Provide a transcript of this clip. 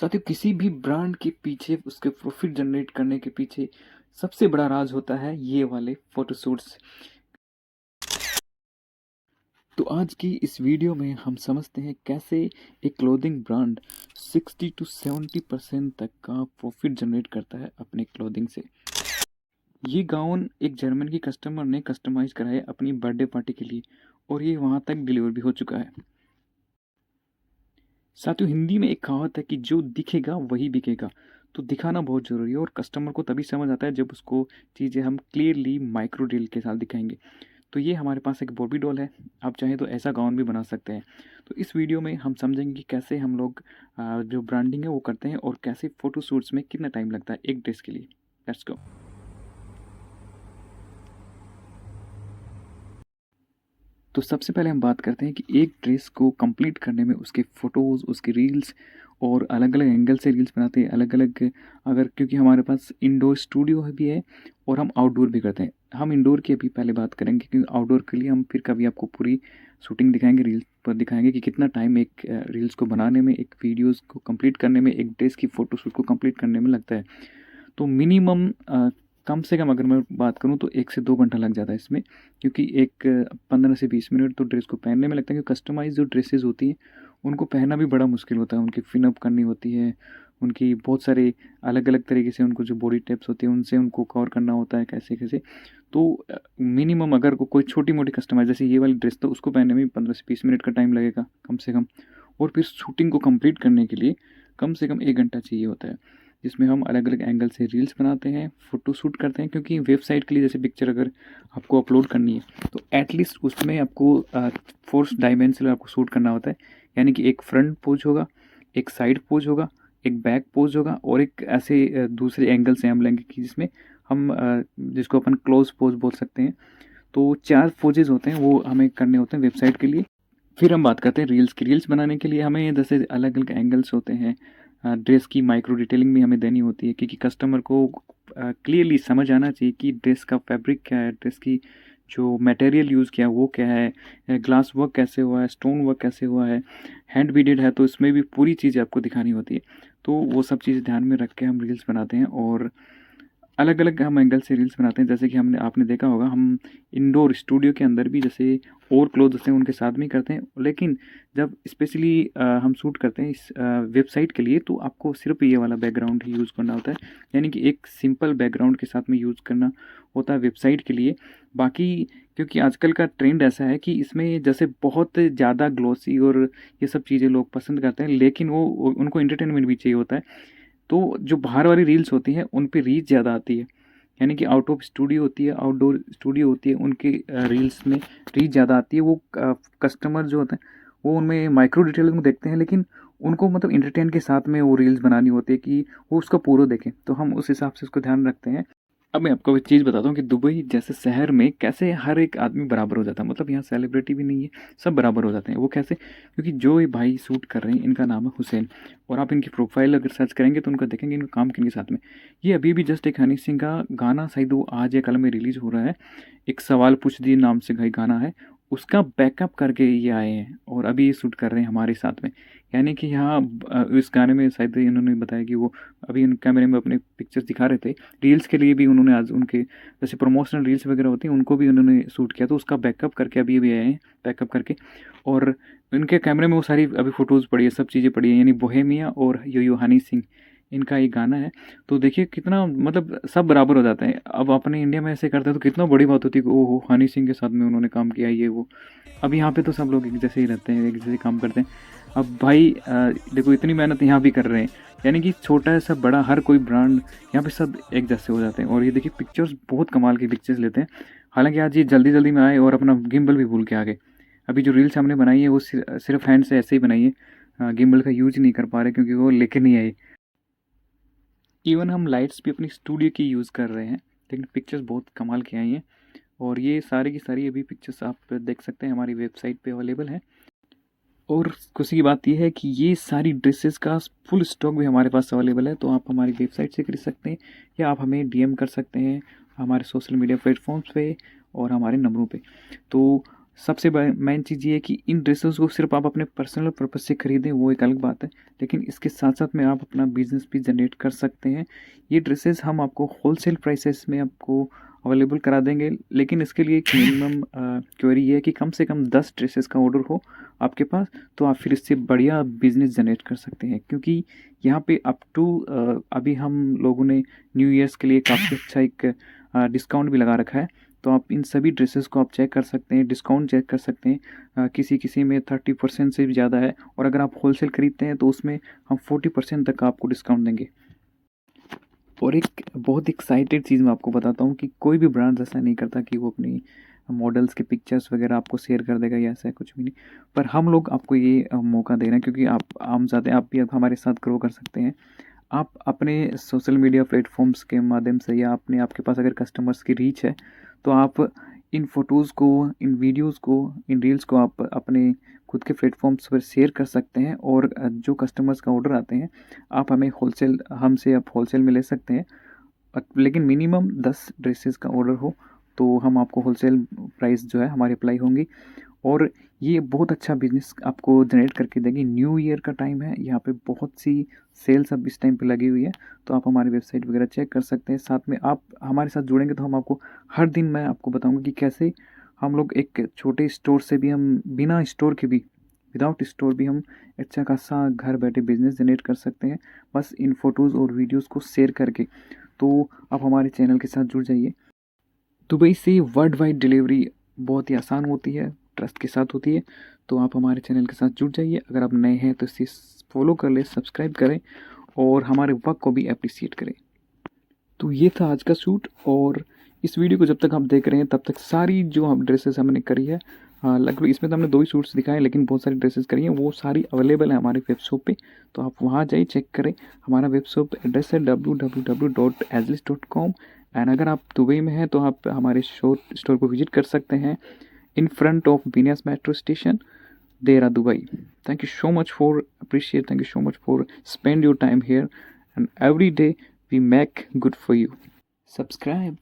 साथियों, किसी भी ब्रांड के पीछे उसके प्रॉफिट जनरेट करने के पीछे सबसे बड़ा राज होता है ये वाले फोटोशूट्स। तो आज की इस वीडियो में हम समझते हैं कैसे एक क्लोथिंग ब्रांड 60 to 70% तक का प्रॉफिट जनरेट करता है अपने क्लोथिंग से। ये गाउन एक जर्मन की कस्टमर ने कस्टमाइज कराया अपनी बर्थडे पार्टी के लिए और ये वहाँ तक डिलीवर भी हो चुका है। साथियों, हिंदी में एक कहावत है कि जो दिखेगा वही बिकेगा। तो दिखाना बहुत ज़रूरी है और कस्टमर को तभी समझ आता है जब उसको चीज़ें हम क्लियरली माइक्रो डील के साथ दिखाएंगे। तो ये हमारे पास एक बॉबी डॉल है। आप चाहें तो ऐसा गाउन भी बना सकते हैं। तो इस वीडियो में हम समझेंगे कि कैसे हम लोग जो ब्रांडिंग है वो करते हैं और कैसे फ़ोटो शूट्स में कितना टाइम लगता है एक ड्रेस के लिए। Let's go. तो सबसे पहले हम बात करते हैं कि एक ड्रेस को कंप्लीट करने में उसके फ़ोटोज़, उसकी रील्स और अलग-अलग एंगल से रील्स बनाते हैं, अलग-अलग। अगर क्योंकि हमारे पास इंडोर स्टूडियो भी है और हम आउटडोर भी करते हैं। हम इंडोर की अभी पहले बात करेंगे क्योंकि आउटडोर के लिए हम फिर कभी आपको पूरी शूटिंग दिखाएँगे, रील्स पर दिखाएँगे कि कितना टाइम एक रील्स को बनाने में, एक वीडियोज़ को कंप्लीट करने में, एक ड्रेस की फ़ोटोशूट को कंप्लीट करने में लगता है। तो मिनिमम कम से कम अगर मैं बात करूँ तो 1 से 2 घंटा लग जाता है इसमें, क्योंकि एक 15 से 20 मिनट तो ड्रेस को पहनने में लगता है, क्योंकि कस्टमाइज़ जो ड्रेसेस होती हैं, उनको पहनना भी बड़ा मुश्किल होता है। उनकी पिन अप करनी होती है, उनकी बहुत सारे अलग-अलग तरीके से उनको जो बॉडी टाइप्स होती है, उनसे उनको कवर करना होता है कैसे-कैसे। तो मिनिमम अगर कोई छोटी-मोटी कस्टमाइज़ जैसे ये वाली ड्रेस, तो उसको पहनने में 15 से 20 मिनट का टाइम लगेगा कम से कम। और फिर शूटिंग को कंप्लीट करने के लिए कम से कम 1 घंटा चाहिए होता है, जिसमें हम अलग-अलग एंगल से रील्स बनाते हैं, फ़ोटो शूट करते हैं, क्योंकि वेबसाइट के लिए जैसे पिक्चर अगर आपको अपलोड करनी है, तो एटलीस्ट उसमें आपको 4 डायमेंशनल आपको शूट करना होता है। यानी कि एक फ्रंट पोज़ होगा, एक साइड पोज़ होगा, एक बैक पोज़ होगा और एक ऐसे दूसरे एंगल से हम लेंगे कि जिसमें हम जिसको अपन क्लोज़ पोज़ बोल सकते हैं। तो 4 पोजेज़ होते हैं, वो हमें करने होते हैं वेबसाइट के लिए। फिर हम बात करते हैं रील्स की। रील्स बनाने के लिए हमें जैसे अलग-अलग एंगल्स होते हैं, ड्रेस की माइक्रो डिटेलिंग भी हमें देनी होती है, क्योंकि कस्टमर को क्लियरली समझ आना चाहिए कि ड्रेस का फैब्रिक क्या है, ड्रेस की जो मटेरियल यूज़ किया है वो क्या है, ग्लास वर्क कैसे हुआ है, स्टोन वर्क कैसे हुआ है, हैंड बीडेड है तो इसमें भी पूरी चीज़ें आपको दिखानी होती है। तो वो सब चीज़ें ध्यान में रख के हम रील्स बनाते हैं और अलग-अलग हम एंगल से रील्स बनाते हैं। जैसे कि हमने आपने देखा होगा, हम इंडोर स्टूडियो के अंदर भी जैसे और क्लोथ्स होते हैं उनके साथ में करते हैं। लेकिन जब स्पेशली हम शूट करते हैं इस वेबसाइट के लिए, तो आपको सिर्फ़ ये वाला बैकग्राउंड ही यूज़ करना होता है। यानी कि एक सिंपल बैकग्राउंड के साथ में यूज़ करना होता है वेबसाइट के लिए। बाकी क्योंकि आजकल का ट्रेंड ऐसा है कि इसमें जैसे बहुत ज़्यादा ग्लॉसी और ये सब चीज़ें लोग पसंद करते हैं, लेकिन वो उनको एंटरटेनमेंट भी चाहिए होता है। तो जो बाहर वाली रील्स होती हैं उन पे रीच ज़्यादा आती है। यानी कि आउट ऑफ स्टूडियो होती है, आउटडोर स्टूडियो होती है, उनके रील्स में रीच ज़्यादा आती है। वो कस्टमर जो होते हैं वो उनमें माइक्रो डिटेलिंग देखते हैं, लेकिन उनको मतलब एंटरटेन के साथ में वो रील्स बनानी होती है कि वो उसका पूरा देखें। तो हम उस हिसाब से उसको ध्यान रखते हैं। अब मैं आपको एक चीज़ बताता हूँ कि दुबई जैसे शहर में कैसे हर एक आदमी बराबर हो जाता है। मतलब यहाँ सेलिब्रिटी भी नहीं है, सब बराबर हो जाते हैं। वो कैसे? क्योंकि जो ये भाई शूट कर रहे हैं इनका नाम है हुसैन, और आप इनकी प्रोफाइल अगर सर्च करेंगे तो उनका देखेंगे इनका काम किनके साथ में। ये अभी भी जस्ट एक हनी सिंह का गाना शायद वो आज या कल में रिलीज़ हो रहा है। एक सवाल पूछ दिए नाम से भाई गाना है, उसका बैकअप करके ये आए हैं और अभी ये शूट कर रहे हैं हमारे साथ में। यानी कि यहाँ इस गाने में शायद इन्होंने बताया कि वो अभी इन कैमरे में अपने पिक्चर्स दिखा रहे थे। रील्स के लिए भी उन्होंने आज उनके जैसे प्रमोशनल रील्स वगैरह होती हैं उनको भी उन्होंने शूट किया, तो उसका बैकअप करके अभी अभी आए हैं बैकअप करके। और इनके कैमरे में वो सारी अभी फ़ोटोज़ पड़ी है, सब चीज़ें पड़ी हैं, यानी बोहेमिया और यो यो हनी सिंह इनका ये गाना है। तो देखिए कितना मतलब सब बराबर हो जाते हैं। अब अपने इंडिया में ऐसे करते हैं तो कितना बड़ी बात होती है कि ओहो हनी सिंह के साथ में उन्होंने काम किया ये वो। अब यहाँ पे तो सब लोग एक जैसे ही रहते हैं, एक जैसे काम करते हैं। अब भाई देखो इतनी मेहनत यहाँ भी कर रहे हैं, यानी कि छोटा है सब बड़ा हर कोई ब्रांड यहाँ पे सब एक जैसे हो जाते हैं। और ये देखिए पिक्चर्स बहुत कमाल की पिक्चर्स लेते हैं। हालांकि आज ये जल्दी जल्दी में आए और अपना गिम्बल भी भूल के आ गए। अभी जो रील्स हमने बनाई है वो सिर्फ हैंड से ऐसे ही बनाई है, गिम्बल का यूज नहीं कर पा रहे क्योंकि वो लेके नहीं आए। इवन हम लाइट्स भी अपनी स्टूडियो की यूज़ कर रहे हैं, लेकिन पिक्चर्स बहुत कमाल की आई हैं। और ये सारी की सारी अभी पिक्चर्स आप देख सकते हैं हमारी वेबसाइट पे अवेलेबल है। और खुशी की बात यह है कि ये सारी ड्रेसेस का फुल स्टॉक भी हमारे पास अवेलेबल है, तो आप हमारी वेबसाइट से खरीद सकते हैं या आप हमें डीएम कर सकते हैं हमारे सोशल मीडिया प्लेटफॉर्म्स पे और हमारे नंबरों पे। तो सबसे मेन चीज़ ये है कि इन ड्रेसेस को सिर्फ आप अपने पर्सनल पर्पज से खरीदें, वो एक अलग बात है, लेकिन इसके साथ साथ में आप अपना बिजनेस भी जनरेट कर सकते हैं। ये ड्रेसेस हम आपको होलसेल प्राइसेस में आपको अवेलेबल करा देंगे, लेकिन इसके लिए एक मिनिमम क्वेरी ये है कि कम से कम 10 ड्रेसेस का ऑर्डर हो आपके पास, तो आप फिर इससे बढ़िया बिजनेस जनरेट कर सकते हैं। क्योंकि यहाँ पे अप टू अभी हम लोगों ने न्यू ईयर्स के लिए काफ़ी अच्छा एक डिस्काउंट भी लगा रखा है, तो आप इन सभी ड्रेसेस को आप चेक कर सकते हैं, डिस्काउंट चेक कर सकते हैं। किसी किसी में 30% से भी ज़्यादा है, और अगर आप होलसेल खरीदते हैं तो उसमें हम 40% तक आपको डिस्काउंट देंगे। और एक बहुत एक्साइटेड चीज़ मैं आपको बताता हूँ कि कोई भी ब्रांड ऐसा नहीं करता कि वो अपनी मॉडल्स के पिक्चर्स वगैरह आपको शेयर कर देगा या ऐसा कुछ भी नहीं, पर हम लोग आपको ये मौका दे रहे हैं, क्योंकि हम चाहते हैं आप भी हमारे साथ ग्रो कर सकते हैं। आप अपने सोशल मीडिया प्लेटफॉर्म्स के माध्यम से, या अपने आपके पास अगर कस्टमर्स की रीच है, तो आप इन फ़ोटोज़ को, इन वीडियोज़ को, इन रील्स को आप अपने खुद के प्लेटफॉर्म्स पर शेयर कर सकते हैं, और जो कस्टमर्स का ऑर्डर आते हैं आप हमसे आप होलसेल में ले सकते हैं। लेकिन मिनिमम 10 ड्रेसेस का ऑर्डर हो तो हम आपको होलसेल प्राइस जो है हमारी अप्लाई होंगी, और ये बहुत अच्छा बिजनेस आपको जनरेट करके देगी। न्यू ईयर का टाइम है, यहाँ पे बहुत सी सेल्स अब इस टाइम पे लगी हुई है, तो आप हमारी वेबसाइट वगैरह चेक कर सकते हैं। साथ में आप हमारे साथ जुड़ेंगे तो हम आपको हर दिन मैं आपको बताऊंगा कि कैसे हम लोग एक छोटे स्टोर से भी, हम बिना स्टोर के भी, विदाउट स्टोर भी हम अच्छा खासा घर बैठे बिजनेस जनरेट कर सकते हैं, बस इन फ़ोटोज़ और वीडियोज़ को शेयर करके। तो आप हमारे चैनल के साथ जुड़ जाइए। दुबई से वर्ल्ड वाइड डिलीवरी बहुत ही आसान होती है, ट्रस्ट के साथ होती है, तो आप हमारे चैनल के साथ जुड़ जाइए। अगर आप नए हैं तो इसे फॉलो कर लें, सब्सक्राइब करें, और हमारे वर्क को भी अप्रिशिएट करें। तो ये था आज का शूट, और इस वीडियो को जब तक आप देख रहे हैं तब तक सारी जो हम ड्रेसेस हमने करी है, लगभग इसमें तो हमने 2 ही सूट्स दिखाए, लेकिन बहुत सारी ड्रेसेस करी हैं, वो सारी अवेलेबल है हमारे वेब शॉप पे, तो आप वहाँ जाइए, चेक करें। हमारा वेब शॉप एड्रेस है www.azlis.com, एंड अगर आप दुबई में हैं तो आप हमारे स्टोर को विजिट कर सकते हैं in front of Baniyas metro station, Deira, Dubai. Thank you so much for appreciate. Thank you so much for spend your time here, and every day we make good for you. Subscribe.